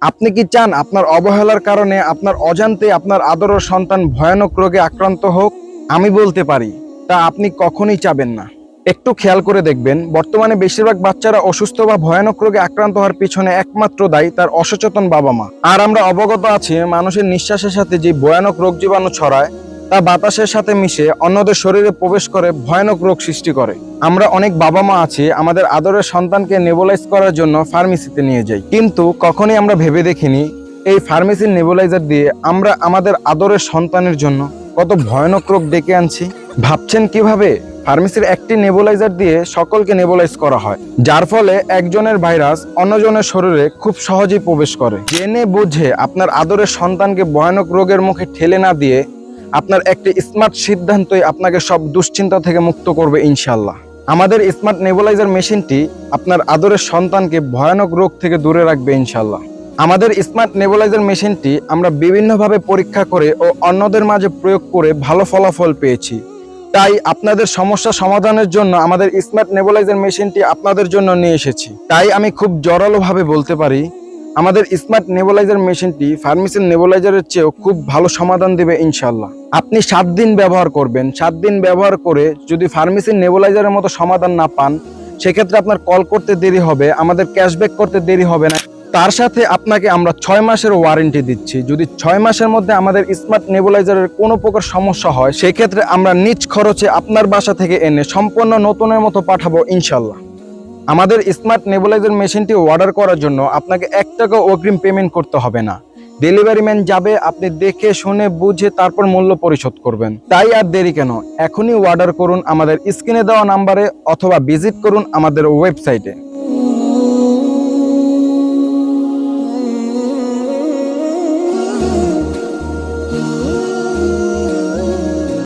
আপনি কি চান আপনার অবহেলার কারণে আপনার অজান্তে আপনার আদরের সন্তান ভয়ানক রোগে আক্রান্ত হোক? আমি বলতে পারি তা আপনি কখনোই চাবেন না। একটু খেয়াল করে দেখবেন, বর্তমানে বেশিরভাগ বাচ্চারা অসুস্থ বা ভয়ানক রোগে আক্রান্ত হওয়ার পিছনে একমাত্র দায়ী তার অসচেতন বাবা মা। আর আমরা অবগত আছি, মানুষের নিঃশ্বাসের সাথে যে ভয়ানক রোগ জীবাণু ছড়ায় তা বাতাসের সাথে মিশে অন্যদের শরীরে প্রবেশ করে ভয়ানক রোগ সৃষ্টি করে। আমরা অনেক বাবা মা আছি, আমাদের আদরের সন্তানকে নেবুলাইজ করার জন্য ফার্মেসিতে নিয়ে যাই, কিন্তু কখনোই আমরা ভেবে দেখিনি এই ফার্মেসির নেবুলাইজার দিয়ে আমরা আমাদের আদরের সন্তানের জন্য কত ভয়ানক রোগ ডেকে আনছি। ভাবছেন কিভাবে? ফার্মেসির একটি নেবুলাইজার দিয়ে সকলকে নেবুলাইজ করা হয়, যার ফলে একজনের ভাইরাস অন্যজনের শরীরে খুব সহজেই প্রবেশ করে। জেনে বুঝে আপনার আদরের সন্তানকে ভয়ানক রোগের মুখে ঠেলে না দিয়ে আপনার একটি স্মার্ট সিদ্ধান্তই আপনাকে সব দুশ্চিন্তা থেকে মুক্ত করবে ইনশাল্লাহ। আমাদের স্মার্ট নেবুলাইজার মেশিনটি আপনার আদরের সন্তানকে ভয়ানক রোগ থেকে দূরে রাখবে ইনশাল্লাহ। আমাদের স্মার্ট নেবুলাইজার মেশিনটি আমরা বিভিন্নভাবে পরীক্ষা করে ও অন্যদের মাঝে প্রয়োগ করে ভালো ফলাফল পেয়েছি। তাই আপনাদের সমস্যা সমাধানের জন্য আমাদের স্মার্ট নেবুলাইজার মেশিনটি আপনাদের জন্য নিয়ে এসেছি। তাই আমি খুব জোরালোভাবে বলতে পারি, আমাদের স্মার্ট নেবুলাইজার মেশিনটি ফার্মেসির নেবুলাইজারের চেয়েও খুব ভালো সমাধান দেবে ইনশাল্লাহ। আপনি 7 দিন ব্যবহার করবেন, 7 দিন ব্যবহার করে যদি ফার্মেসির নেবুলাইজারের মতো সমাধান না পান, সেক্ষেত্রে আপনার কল করতে দেরি হবে, আমাদের ক্যাশব্যাক করতে দেরি হবে না। তার সাথে আপনাকে আমরা 6 মাসের ওয়ারেন্টি দিচ্ছি। যদি 6 মাসের মধ্যে আমাদের স্মার্ট নেবুলাইজারের কোনো প্রকার সমস্যা হয়, সেক্ষেত্রে আমরা নিজ খরচে আপনার বাসা থেকে এনে সম্পূর্ণ নতুনের মতো পাঠাবো ইনশাল্লাহ। আমাদের স্মার্ট নেবুলাইজার মেশিনটি অর্ডার করার জন্য আপনাকে 1 টাকা অগ্রিম পেমেন্ট করতে হবে না। ডেলিভারি ম্যান যাবে, আপনি দেখে শুনে বুঝে তারপর মূল্য পরিশোধ করবেন। তাই আর দেরি কেন, এখনই অর্ডার করুন আমাদের স্ক্রিনে দেওয়া নাম্বারে অথবা ভিজিট করুন আমাদের ওয়েবসাইটে।